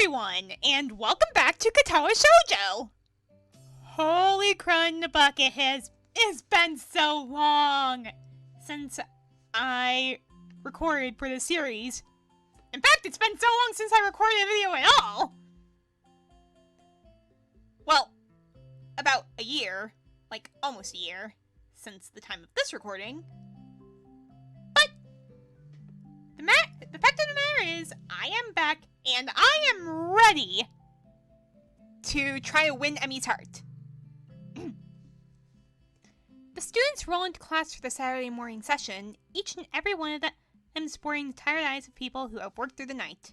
everyone, and welcome back to Katawa Shoujo! Holy crud in the bucket, it's been so long since I recorded for the series. In fact, it's been so long since I recorded a video at all! Well, about a year, like almost a year, since the time of this recording. But the fact of the matter is, I am back and I am ready to try to win Emi's heart. The students roll into class for the Saturday morning session, each and every one of them sporting the tired eyes of people who have worked through the night.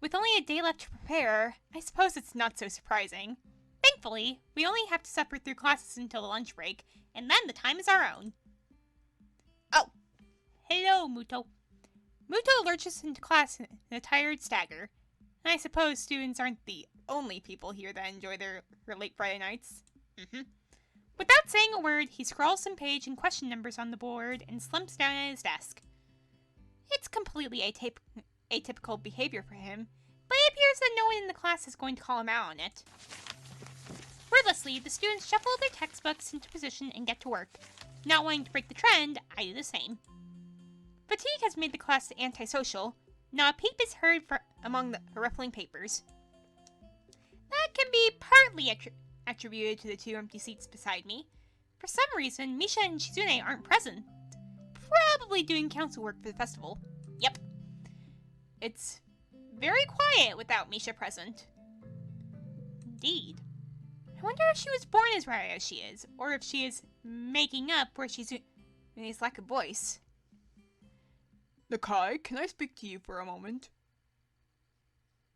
With only a day left to prepare, I suppose it's not so surprising. Thankfully, we only have to suffer through classes until the lunch break, and then the time is our own. Oh, hello, Muto. Muto lurches into class in a tired stagger, and I suppose students aren't the only people here that enjoy their late Friday nights. Without saying a word, he scrawls some page and question numbers on the board and slumps down at his desk. It's completely atypical behavior for him, but it appears that no one in the class is going to call him out on it. Wordlessly, the students shuffle their textbooks into position and get to work. Not wanting to break the trend, I do the same. Fatigue has made the class antisocial. Not a peep is heard among the ruffling papers. That can be partly attributed to the two empty seats beside me. For some reason, Misha and Shizune aren't present. Probably doing council work for the festival. Yep. It's very quiet without Misha present. Indeed. I wonder if she was born as rare as she is, or if she is making up where Shizune's lack of voice. Nakai, can I speak to you for a moment?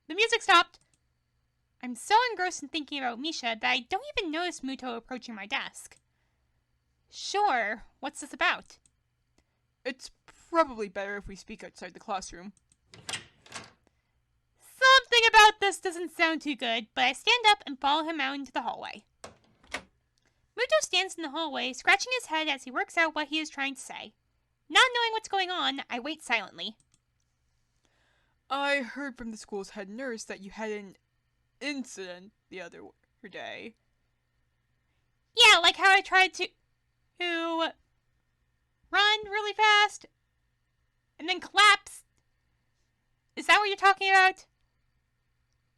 The music stopped. I'm so engrossed in thinking about Misha that I don't even notice Muto approaching my desk. Sure, what's this about? It's probably better if we speak outside the classroom. Something about this doesn't sound too good, but I stand up and follow him out into the hallway. Muto stands in the hallway, scratching his head as he works out what he is trying to say. Not knowing what's going on, I wait silently. I heard from the school's head nurse that you had an incident the other day. Yeah, like how I tried to run really fast and then collapsed. Is that what you're talking about?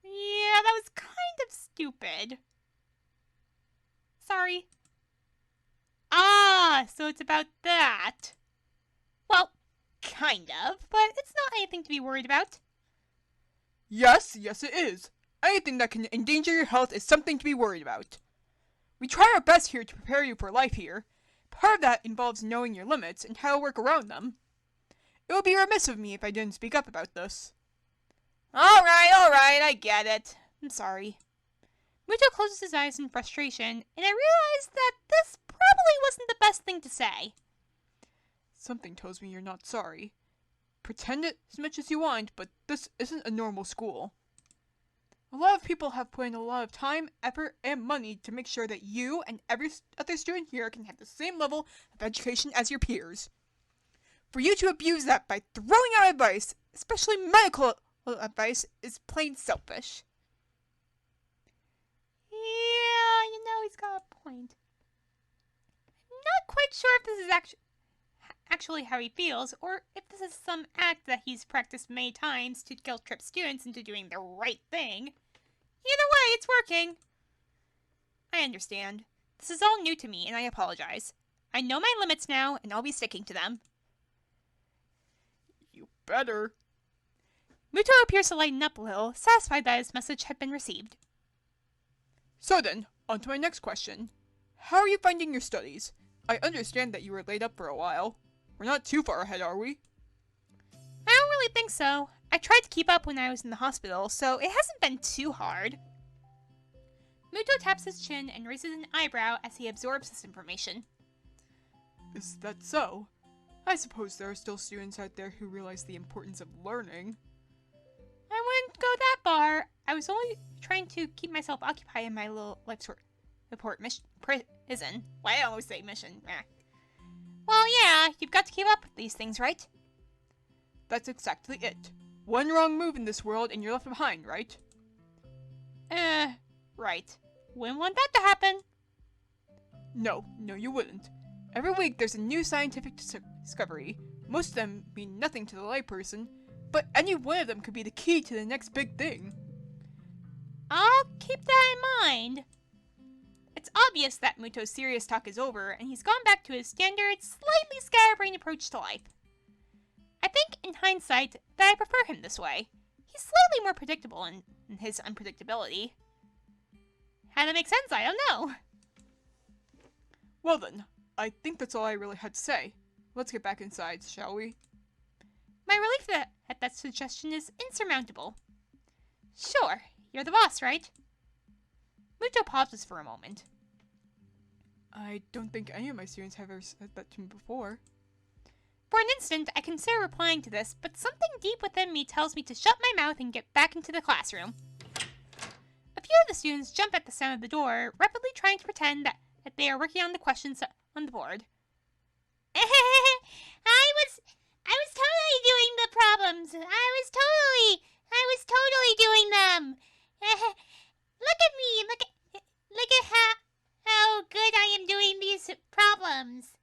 Yeah, that was kind of stupid. Sorry. Ah, so it's about that. Well, kind of, but it's not anything to be worried about. Yes, it is. Anything that can endanger your health is something to be worried about. We try our best here to prepare you for life here. Part of that involves knowing your limits and how to work around them. It would be remiss of me if I didn't speak up about this. Alright, I get it. I'm sorry. Muto closes his eyes in frustration, and I realize that this probably wasn't the best thing to say. Something tells me you're not sorry. Pretend it as much as you want, but this isn't a normal school. A lot of people have put in a lot of time, effort, and money to make sure that you and every other student here can have the same level of education as your peers. For you to abuse that by throwing out advice, especially medical advice, is plain selfish. Yeah, he's got a point. I'm not quite sure if this is actually how he feels, or if this is some act that he's practiced many times to guilt-trip students into doing the right thing. Either way, it's working. I understand. This is all new to me, and I apologize. I know my limits now, and I'll be sticking to them. You better. Muto appears to lighten up a little, satisfied that his message had been received. So then, on to my next question. How are you finding your studies? I understand that you were laid up for a while. We're not too far ahead, are we? I don't really think so. I tried to keep up when I was in the hospital, so it hasn't been too hard. Muto taps his chin and raises an eyebrow as he absorbs this information. Is that so? I suppose there are still students out there who realize the importance of learning. I wouldn't go that far. I was only trying to keep myself occupied in my little life support prison. Why I always say mission? Well, yeah, you've got to keep up with these things, right? That's exactly it. One wrong move in this world and you're left behind, right? Right. Wouldn't want that to happen. No, you wouldn't. Every week there's a new scientific discovery. Most of them mean nothing to the layperson, but any one of them could be the key to the next big thing. I'll keep that in mind. It's obvious that Muto's serious talk is over, and he's gone back to his standard, slightly scatterbrained approach to life. I think, in hindsight, that I prefer him this way. He's slightly more predictable in his unpredictability. How that makes sense, I don't know. Well then, I think that's all I really had to say. Let's get back inside, shall we? My relief at that suggestion is insurmountable. Sure, you're the boss, right? Muto pauses for a moment. I don't think any of my students have ever said that to me before. For an instant, I consider replying to this, but something deep within me tells me to shut my mouth and get back into the classroom. A few of the students jump at the sound of the door, rapidly trying to pretend that they are working on the questions on the board. I was totally doing the problems. I was totally doing them. Look at me. Look at how good I am doing these problems.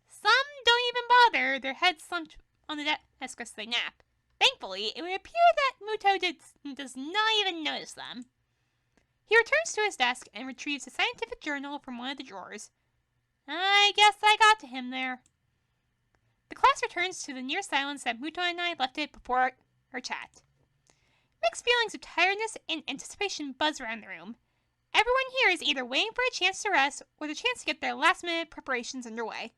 Some don't even bother, their heads slumped on the desk as they nap. Thankfully, it would appear that Muto does not even notice them. He returns to his desk and retrieves a scientific journal from one of the drawers. I guess I got to him there. The class returns to the near silence that Muto and I left it before our chat. Mixed feelings of tiredness and anticipation buzz around the room. Everyone here is either waiting for a chance to rest or the chance to get their last-minute preparations underway.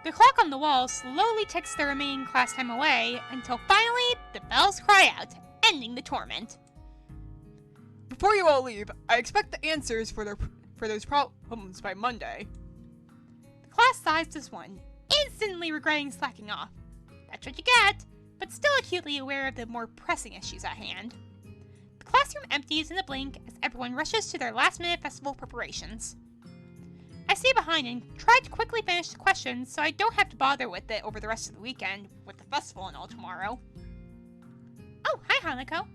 The clock on the wall slowly ticks the remaining class time away until finally the bells cry out, ending the torment. Before you all leave, I expect the answers for those problems by Monday. The class sighs as one, instantly regretting slacking off. That's what you get, but still acutely aware of the more pressing issues at hand. The classroom empties in a blink as everyone rushes to their last-minute festival preparations. I stay behind and try to quickly finish the questions so I don't have to bother with it over the rest of the weekend, with the festival and all tomorrow. Oh, hi Hanako.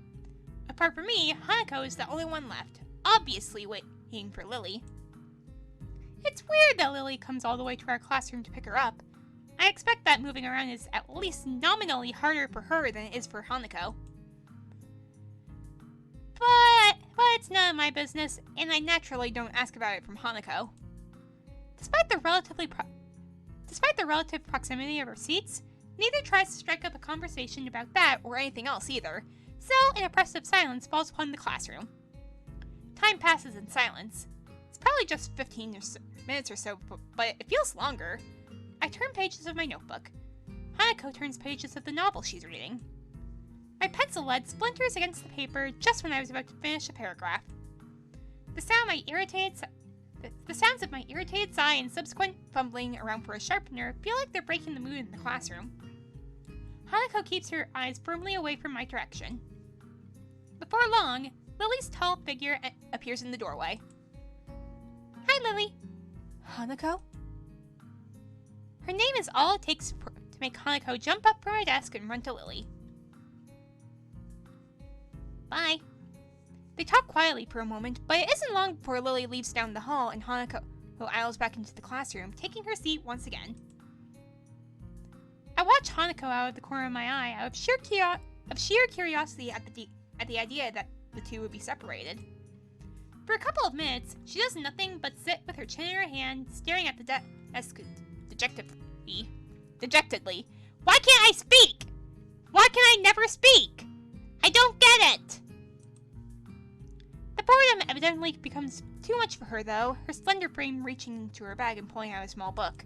Apart from me, Hanako is the only one left, obviously waiting for Lily. It's weird that Lily comes all the way to our classroom to pick her up. I expect that moving around is at least nominally harder for her than it is for Hanako. But it's none of my business, and I naturally don't ask about it from Hanako. Despite the relative proximity of our seats, neither tries to strike up a conversation about that or anything else either, so an oppressive silence falls upon the classroom. Time passes in silence. It's probably just 15 minutes or so, but it feels longer. I turn pages of my notebook. Hanako turns pages of the novel she's reading. My pencil lead splinters against the paper just when I was about to finish a paragraph. The sounds of my irritated sigh and subsequent fumbling around for a sharpener feel like they're breaking the mood in the classroom. Hanako keeps her eyes firmly away from my direction. Before long, Lily's tall figure appears in the doorway. Hi, Lily. Hanako? Her name is all it takes to make Hanako jump up from her desk and run to Lily. Bye. They talk quietly for a moment, but it isn't long before Lily leaves down the hall and Hanako aisles back into the classroom, taking her seat once again. I watch Hanako out of the corner of my eye out of sheer curiosity at the idea that the two would be separated. For a couple of minutes, she does nothing but sit with her chin in her hand, staring at the desk dejectedly. Why can't I speak? Why can I never speak? I don't get it! The boredom evidently becomes too much for her, though, her slender frame reaching into her bag and pulling out a small book.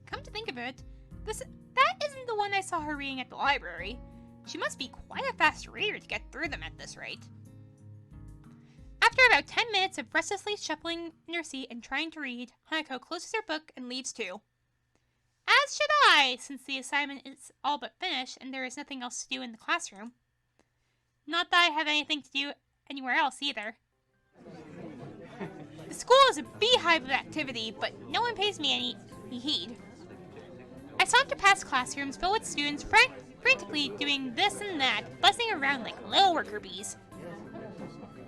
Come to think of it, that isn't the one I saw her reading at the library. She must be quite a fast reader to get through them at this rate. After about 10 minutes of restlessly shuffling in her seat and trying to read, Hanako closes her book and leaves too. As should I, since the assignment is all but finished and there is nothing else to do in the classroom. Not that I have anything to do anywhere else either. The school is a beehive of activity, but no one pays me heed. I saunter past classrooms filled with students frantically doing this and that, buzzing around like little worker bees.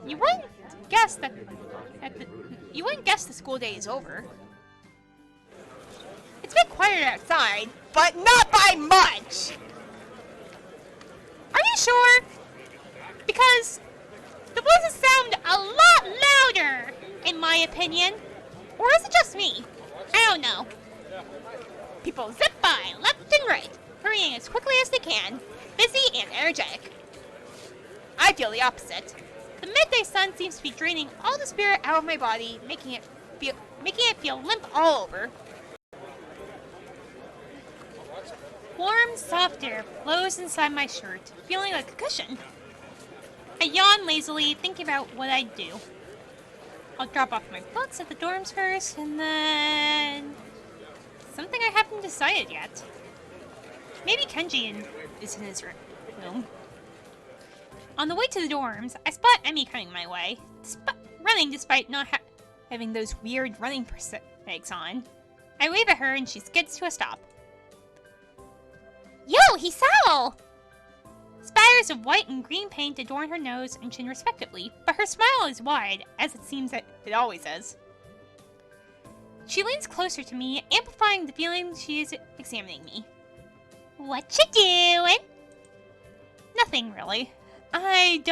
You wouldn't guess the school day is over. It's a bit quieter outside, but not by much! Are you sure? Because the voices sound a lot louder, in my opinion. Or is it just me? I don't know. People zip by left and right, hurrying as quickly as they can, busy and energetic. I feel the opposite. The midday sun seems to be draining all the spirit out of my body, making it feel limp all over. Warm, soft air blows inside my shirt, feeling like a cushion. I yawn lazily, thinking about what I'd do. I'll drop off my books at the dorms first, and then... something I haven't decided yet. Maybe Kenji is in his room. On the way to the dorms, I spot Emi coming my way, running despite not having those weird running prosthetics on. I wave at her and she skids to a stop. Yo, Hisao! Spatters of white and green paint adorn her nose and chin respectively, but her smile is wide, as it seems that it always is. She leans closer to me, amplifying the feeling she is examining me. What you doing? Nothing, really. I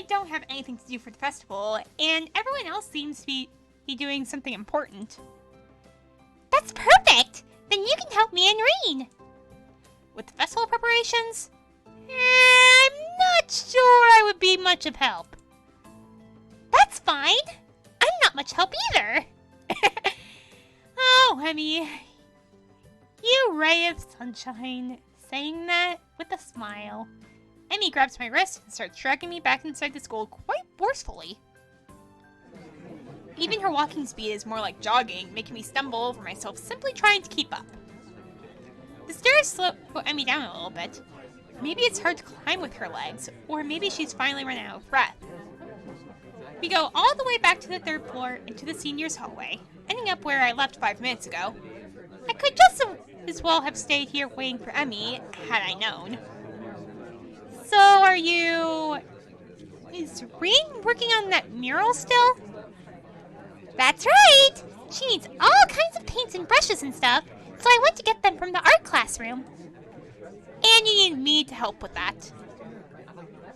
don't have anything to do for the festival, and everyone else seems to be doing something important. That's perfect! Then you can help me and Reen. With the festival preparations? I'm not sure I would be much of help. That's fine. I'm not much help either. Oh, Emi. You ray of sunshine. Saying that with a smile. Emi grabs my wrist and starts dragging me back inside the school quite forcefully. Even her walking speed is more like jogging, making me stumble over myself simply trying to keep up. The stairs slow Emi down a little bit. Maybe it's hard to climb with her legs, or maybe she's finally run out of breath. We go all the way back to the 3rd floor into the seniors' hallway, ending up where I left 5 minutes ago. I could just as well have stayed here waiting for Emi, had I known. So are you... Is Reen working on that mural still? That's right! She needs all kinds of paints and brushes and stuff, so I went to get them from the art classroom. And you need me to help with that.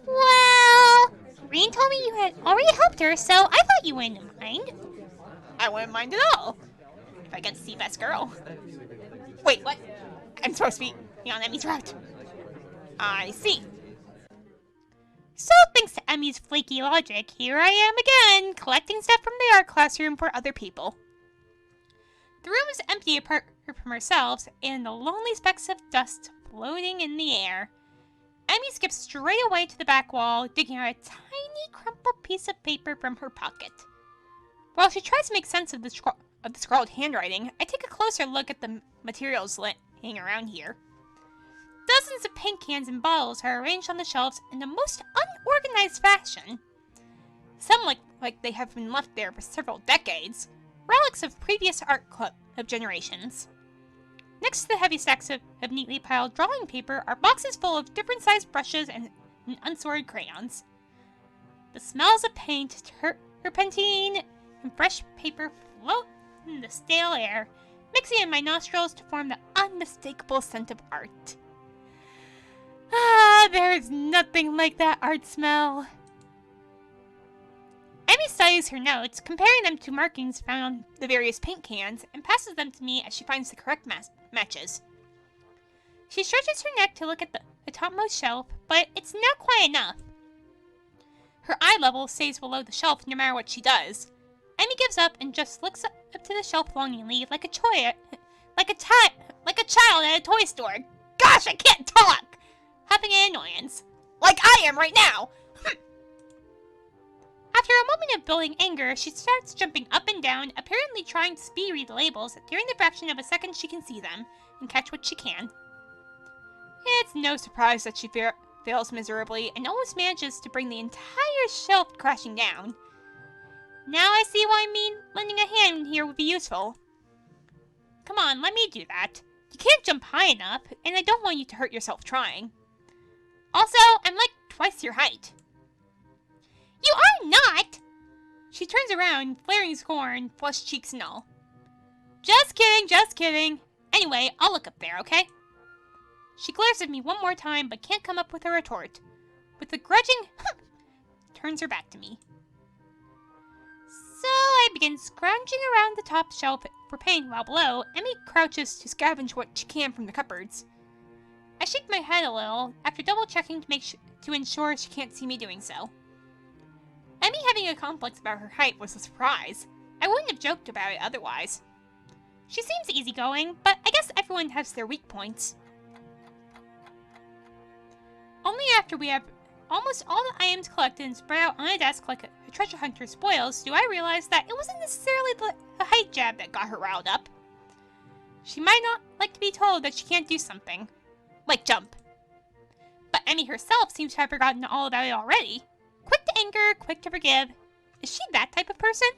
Well, Reen told me you had already helped her, so I thought you wouldn't mind. I wouldn't mind at all, if I get to see Best Girl. Wait, what? I'm supposed to be on Emi's route. I see. So thanks to Emi's flaky logic, here I am again, collecting stuff from the art classroom for other people. The room is empty apart from ourselves, and the lonely specks of dust floating in the air. Emi skips straight away to the back wall, digging out a tiny crumpled piece of paper from her pocket. While she tries to make sense of the scrawled handwriting, I take a closer look at the materials laying around here. Dozens of paint cans and bottles are arranged on the shelves in the most unorganized fashion. Some look like they have been left there for several decades, relics of previous art club generations. Next to the heavy stacks of neatly piled drawing paper are boxes full of different sized brushes and unsorted crayons. The smells of paint, turpentine, and fresh paper float in the stale air, mixing in my nostrils to form the unmistakable scent of art. Ah, there's nothing like that art smell. Emi studies her notes, comparing them to markings found on the various paint cans, and passes them to me as she finds the correct matches. She stretches her neck to look at the topmost shelf, but it's not quite enough. Her eye level stays below the shelf no matter what she does. Emi gives up and just looks up to the shelf longingly, like a child at a toy store. Gosh, I can't talk! Having an annoyance. Like I am right now! After a moment of building anger, she starts jumping up and down, apparently trying to speed read the labels during the fraction of a second she can see them, and catch what she can. It's no surprise that she fails miserably, and almost manages to bring the entire shelf crashing down. Now I see why lending a hand here would be useful. on, let me do that. You can't jump high enough, and I don't want you to hurt yourself trying. Also, I'm like twice your height. You are not! She turns around, flaring scorn, flushed cheeks and all. Just kidding, just kidding. Anyway, I'll look up there, okay? She glares at me one more time, but can't come up with a retort. With a grudging turns her back to me. So I begin scrounging around the top shelf for pain while below, Emi crouches to scavenge what she can from the cupboards. I shake my head a little, after double-checking to ensure she can't see me doing so. Emi having a complex about her height was a surprise. I wouldn't have joked about it otherwise. She seems easygoing, but I guess everyone has their weak points. Only after we have almost all the items collected and spread out on a desk like a treasure hunter's spoils do I realize that it wasn't necessarily the height jab that got her riled up. She might not like to be told that she can't do something. Like jump. But Emi herself seems to have forgotten all about it already. Quick to anger, quick to forgive. Is she that type of person?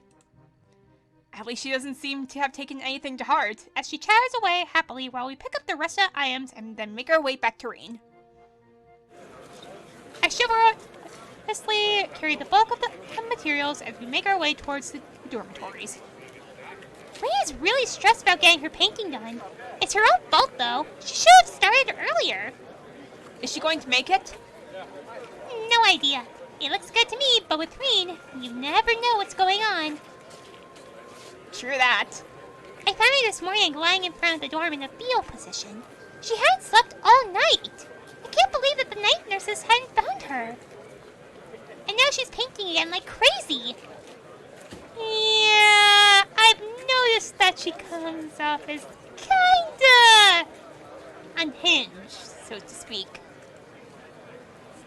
At least she doesn't seem to have taken anything to heart, as she chatters away happily while we pick up the rest of the items and then make our way back to Rain. I chivalrously carry the bulk of the materials as we make our way towards the dormitories. Rain is really stressed about getting her painting done. It's her own fault, though. She should have started earlier. Is she going to make it? No idea. It looks good to me, but with Rain, you never know what's going on. True that. I found her this morning lying in front of the dorm in a fetal position. She hadn't slept all night. I can't believe that the night nurses hadn't found her. And now she's painting again like crazy. Yeah, I've noticed that she comes off as kinda unhinged, so to speak.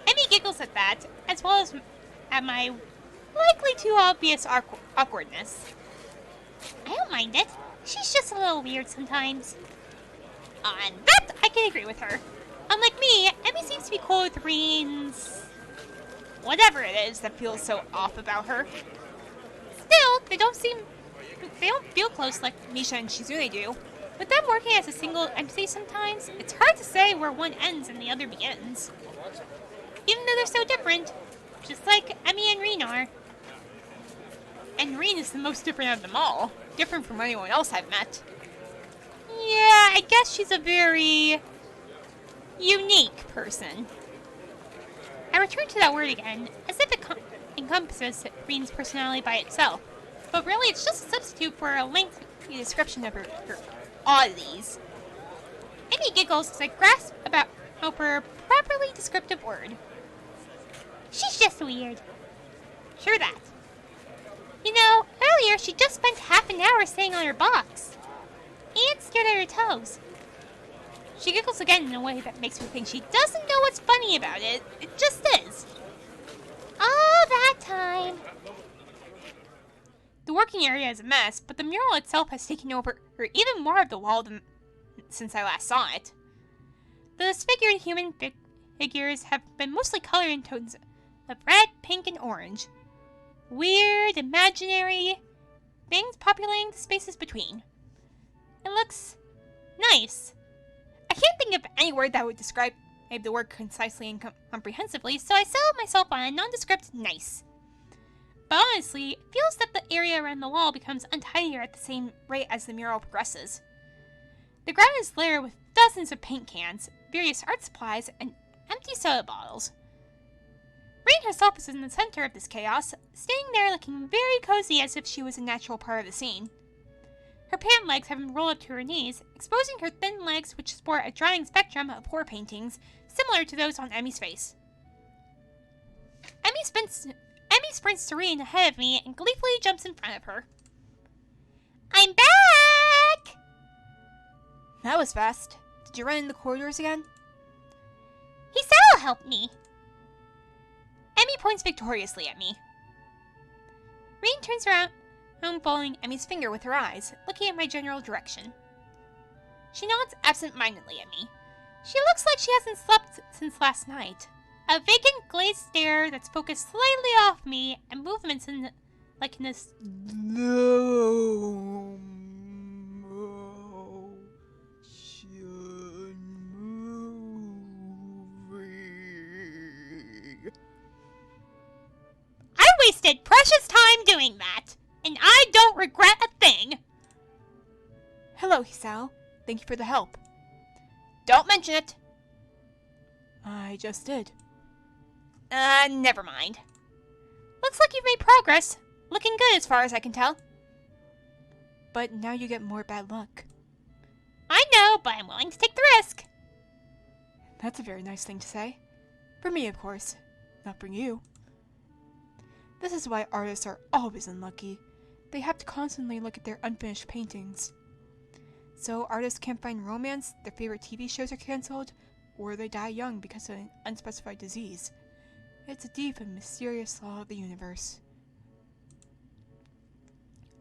Emi giggles at that, as well as at my likely too obvious awkwardness. I don't mind it. She's just a little weird sometimes. On that, I can agree with her. Unlike me, Emi seems to be cool with Rain's whatever it is that feels so off about her. Still, they don't feel close like Misha and Shizune do. With them working as a single entity sometimes, it's hard to say where one ends and the other begins. Even though they're so different, just like Emi and Rin are. And Rin is the most different of them all. Different from anyone else I've met. Yeah, I guess she's a very unique person. I return to that word again, as if it encompasses Rin's personality by itself. But really, it's just a substitute for a lengthy description of her oddities. Emi giggles as I grasp about her a properly descriptive word. She's just weird. Sure that. You know, earlier she just spent half an hour sitting on her box. And stared at her toes. She giggles again in a way that makes me think she doesn't know what's funny about it. It just is. All that time. The working area is a mess, but the mural itself has taken over even more of the wall than since I last saw it. The disfigured human figures have been mostly colored in tones of red, pink, and orange. Weird, imaginary things populating the spaces between. It looks nice. I can't think of any word that would describe the word concisely and comprehensively, so I settled myself on a nondescript nice. But honestly, it feels that the area around the wall becomes untidier at the same rate as the mural progresses. The ground is littered with dozens of paint cans, various art supplies, and empty soda bottles. Rain herself is in the center of this chaos, standing there looking very cozy as if she was a natural part of the scene. Her pant legs have been rolled up to her knees, exposing her thin legs which sport a drying spectrum of horror paintings, similar to those on Emi's face. Emi sprints to Rain ahead of me and gleefully jumps in front of her. I'm back! That was fast. Did you run in the corridors again? Hisao helped me. Emi points victoriously at me. Rain turns around, following Emi's finger with her eyes, looking at my general direction. She nods absent-mindedly at me. She looks like she hasn't slept since last night. A vacant, glazed stare that's focused slightly off me, and movements like in this doing that, and I don't regret a thing. Hello, Hisao. Thank you for the help. Don't mention it. I just did. Never mind. Looks like you've made progress. Looking good as far as I can tell. But now you get more bad luck. I know, but I'm willing to take the risk. That's a very nice thing to say. For me, of course. Not for you. This is why artists are always unlucky. They have to constantly look at their unfinished paintings. So artists can't find romance, their favorite TV shows are cancelled, or they die young because of an unspecified disease. It's a deep and mysterious law of the universe.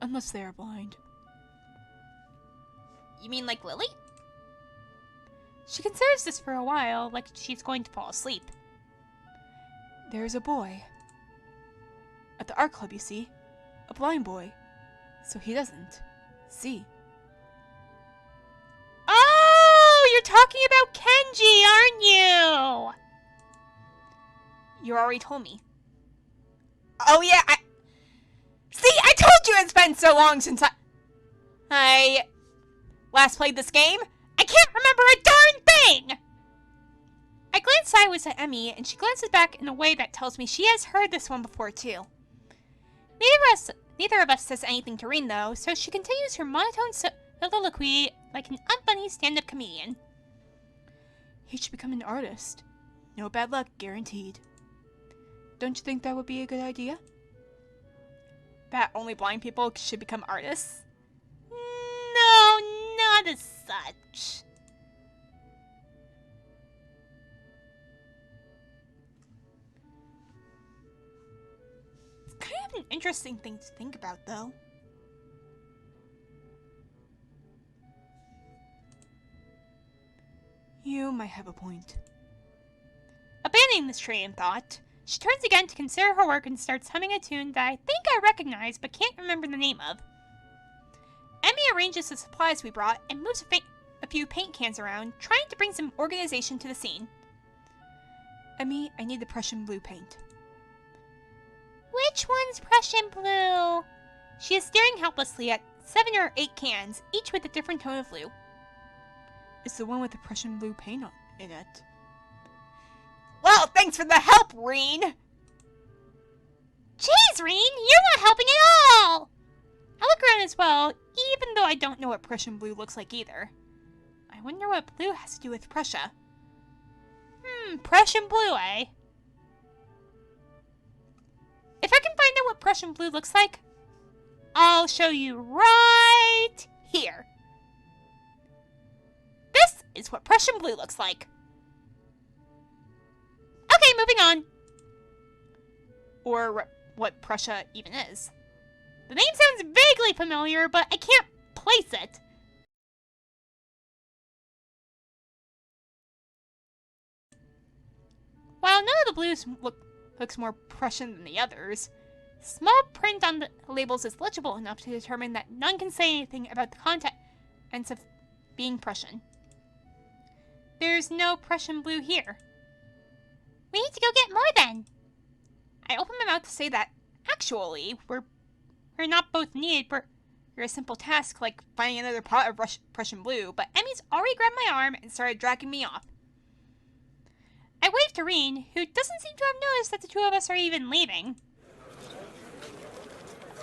Unless they are blind. You mean like Lily? She considers this for a while, like she's going to fall asleep. There's a boy. At the art club, you see. A blind boy. So he doesn't see. Oh, you're talking about Kenji, aren't you? You already told me. Oh yeah, See, I told you it's been so long since I last played this game. I can't remember a darn thing! I glance sideways at Emi, and she glances back in a way that tells me she has heard this one before, too. Neither of us says anything to Rin, though, so she continues her monotone soliloquy like an unfunny stand-up comedian. He should become an artist. No bad luck, guaranteed. Don't you think that would be a good idea? That only blind people should become artists? No, not as such. It's kind of an interesting thing to think about, though. You might have a point. Abandoning this train of thought, she turns again to consider her work and starts humming a tune that I think I recognize but can't remember the name of. Emi arranges the supplies we brought and moves a few paint cans around, trying to bring some organization to the scene. Emi, I need the Prussian blue paint. Which one's Prussian blue? She is staring helplessly at 7 or 8 cans, each with a different tone of blue. It's the one with the Prussian blue paint in it. Well, thanks for the help, Reen! Jeez, Reen, you're not helping at all! I look around as well, even though I don't know what Prussian blue looks like either. I wonder what blue has to do with Prussia. Prussian blue, eh? If I can find out what Prussian blue looks like, I'll show you right here. This is what Prussian blue looks like. Okay, moving on. Or what Prussia even is. The name sounds vaguely familiar, but I can't place it. While none of the blues looks more Prussian than the others, small print on the labels is legible enough to determine that none can say anything about the contents of being Prussian. There's no Prussian blue here. We need to go get more then. I open my mouth to say that, actually, we're not both needed for a simple task like finding another pot of Prussian blue, but Emi's already grabbed my arm and started dragging me off. I wave to Reen, who doesn't seem to have noticed that the two of us are even leaving.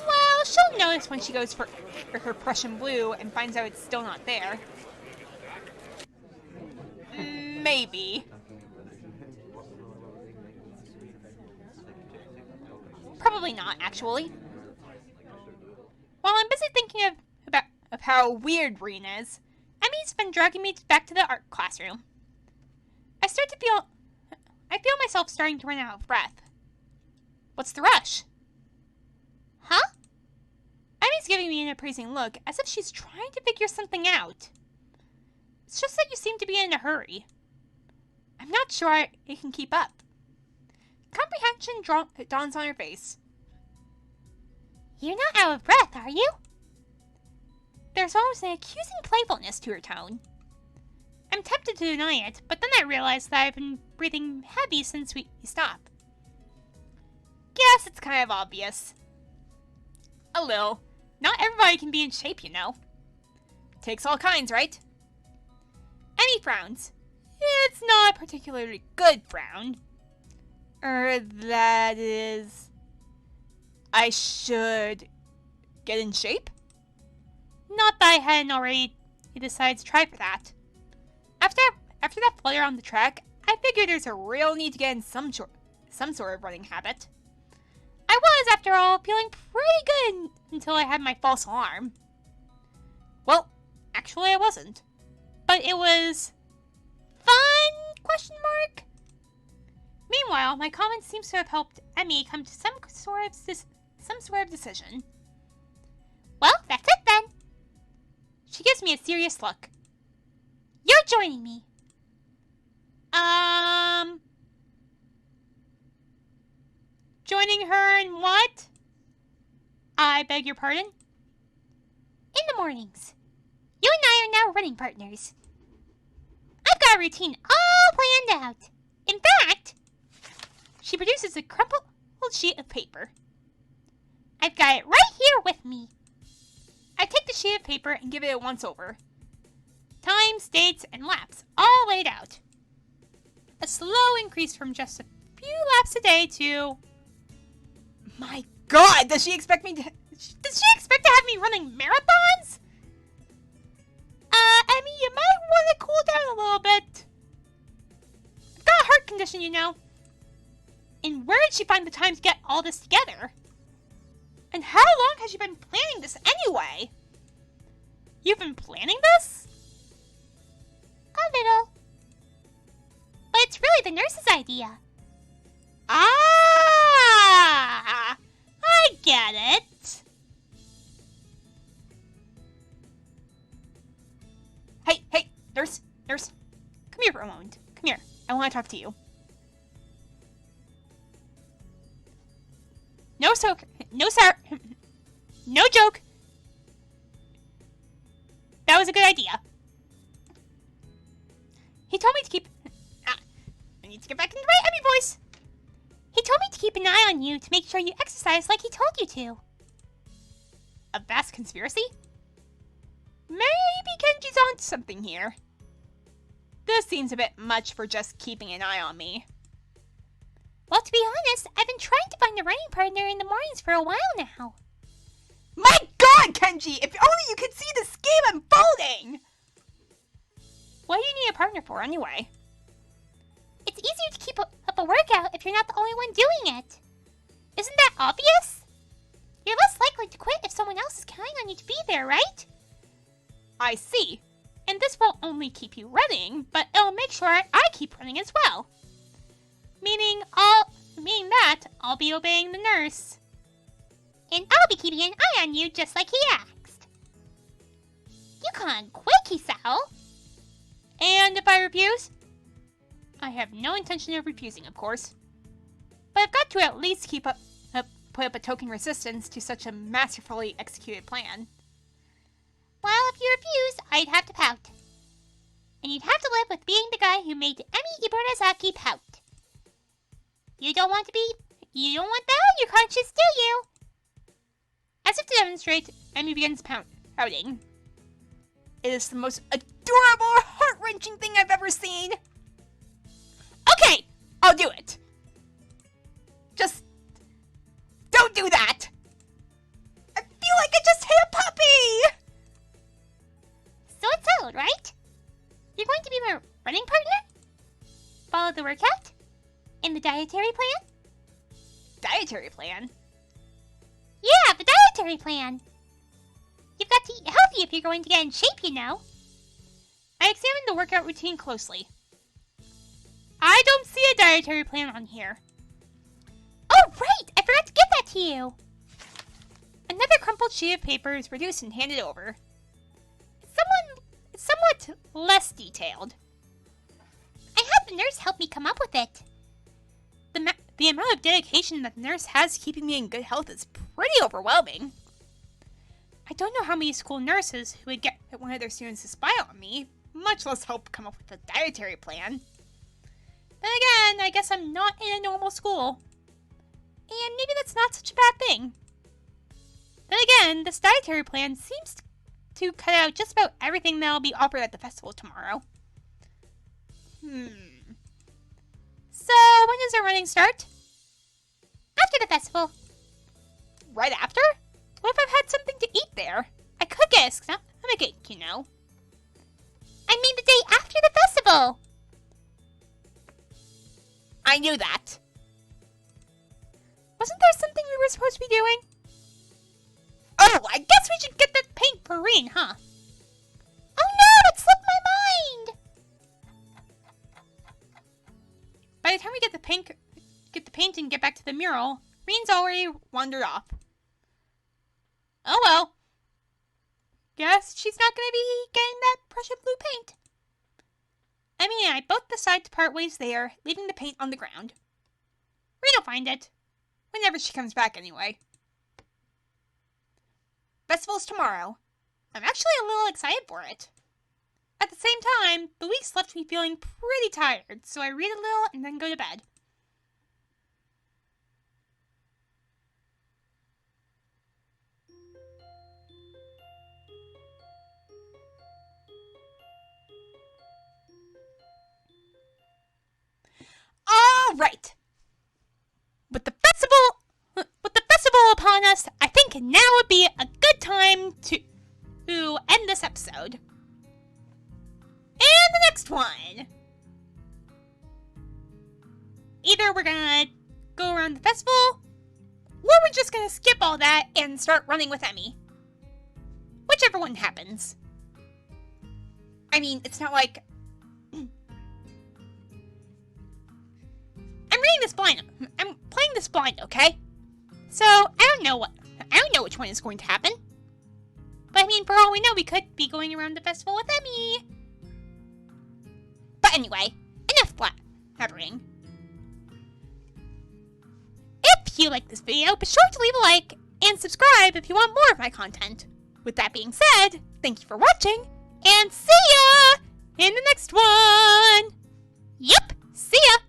Well, she'll notice when she goes for her Prussian blue and finds out it's still not there. Maybe. Probably not, actually. While I'm busy thinking of how weird Reen is, Emi's been dragging me back to the art classroom. I feel myself starting to run out of breath. What's the rush? Huh? Emi's giving me an appraising look, as if she's trying to figure something out. It's just that you seem to be in a hurry. I'm not sure I can keep up. Comprehension dawns on her face. You're not out of breath, are you? There's almost an accusing playfulness to her tone. I'm tempted to deny it, but then I realize that I've been breathing heavy since we stopped. Guess it's kind of obvious. A little. Not everybody can be in shape, you know. Takes all kinds, right? Emi frowns. It's not a particularly good frown. That is... I should get in shape? Not that I hadn't already decided to try for that. After that flutter on the track, I figured there's a real need to get in some sort of running habit. I was, after all, feeling pretty good until I had my false alarm. Well, actually I wasn't. But it was... fun? Question mark? Meanwhile, my comment seems to have helped Emi come to some sort of decision. Well, that's it then. She gives me a serious look. You're joining me. Joining her in what? I beg your pardon? In the mornings. You and I are now running partners. I've got a routine all planned out. In fact, she produces a crumpled sheet of paper. I've got it right here with me. I take the sheet of paper and give it a once-over. Times, dates, and laps all laid out. A slow increase from just a few laps a day to... My God, does she expect to have me running marathons? Emi, you might want to cool down a little bit. I've got a heart condition, you know. And where did she find the time to get all this together? And how long has she been planning this anyway? You've been planning this? A little. But it's really the nurse's idea. Ah! I get it. Hey, nurse. Come here for a moment. Come here. I want to talk to you. No joke. That was a good idea. He told me to keep... I need to get back into my Emi voice. He told me to keep an eye on you to make sure you exercise like he told you to. A vast conspiracy? Maybe Kenji's onto something here. This seems a bit much for just keeping an eye on me. Well, to be honest, I've been trying to find a running partner in the mornings for a while now. My God, Kenji! If only you could see the scheme unfolding! What do you need a partner for, anyway? It's easier to keep up a workout if you're not the only one doing it. Isn't that obvious? You're less likely to quit if someone else is counting on you to be there, right? I see. And this won't only keep you running, but it'll make sure I keep running as well. Meaning that I'll be obeying the nurse. And I'll be keeping an eye on you just like he asked. You can't quit, Hisao. And if I refuse? I have no intention of refusing, of course. But I've got to at least put up a token resistance to such a masterfully executed plan. Well, if you refused, I'd have to pout. And you'd have to live with being the guy who made Emi Iburazaki pout. You don't want that on your conscience, do you? As if to demonstrate, Emi begins pouting. It is the most adorable, heart-wrenching thing I've ever seen. Okay, I'll do it. Just don't do that. I feel like I just hit a puppy. So it's settled, right? You're going to be my running partner? Follow the workout? And the dietary plan? Dietary plan? Yeah, the dietary plan. You've got to eat healthy if you're going to get in shape, you know. I examined the workout routine closely. I don't see a dietary plan on here. Oh, right! I forgot to give that to you. Another crumpled sheet of paper is produced and handed over. It's somewhat less detailed. I had the nurse help me come up with it. The amount of dedication that the nurse has keeping me in good health is pretty overwhelming. I don't know how many school nurses who would get one of their students to spy on me, much less help come up with a dietary plan. Then again, I guess I'm not in a normal school. And maybe that's not such a bad thing. Then again, this dietary plan seems to cut out just about everything that'll be offered at the festival tomorrow. So, when does our running start? After the festival. Right after? What if I've had something to eat there? I could get I'm a cake, you know. I mean the day after the festival. I knew that. Wasn't there something we were supposed to be doing? Oh, I guess we should get that paint for Reen, huh? Oh no, it slipped my mind! By the time we get the paint and get back to the mural, Reen's already wandered off. Oh well. Guess she's not gonna be getting that Prussian blue paint. Emi and I both decide to part ways there, leaving the paint on the ground. Reen will find it. Whenever she comes back anyway. Festival's tomorrow. I'm actually a little excited for it. At the same time, the week's left me feeling pretty tired, so I read a little and then go to bed. All right. With the festival upon us, I think now would be a good time to end this episode. And the next one. Either we're gonna go around the festival, or we're just gonna skip all that and start running with Emi. Whichever one happens. I mean, it's not like I'm playing this blind, okay? So, I don't know which one is going to happen. But I mean, for all we know, we could be going around the festival with Emi. But anyway, enough blabbering. If you like this video, be sure to leave a like and subscribe if you want more of my content. With that being said, thank you for watching, and see ya in the next one! Yep, see ya!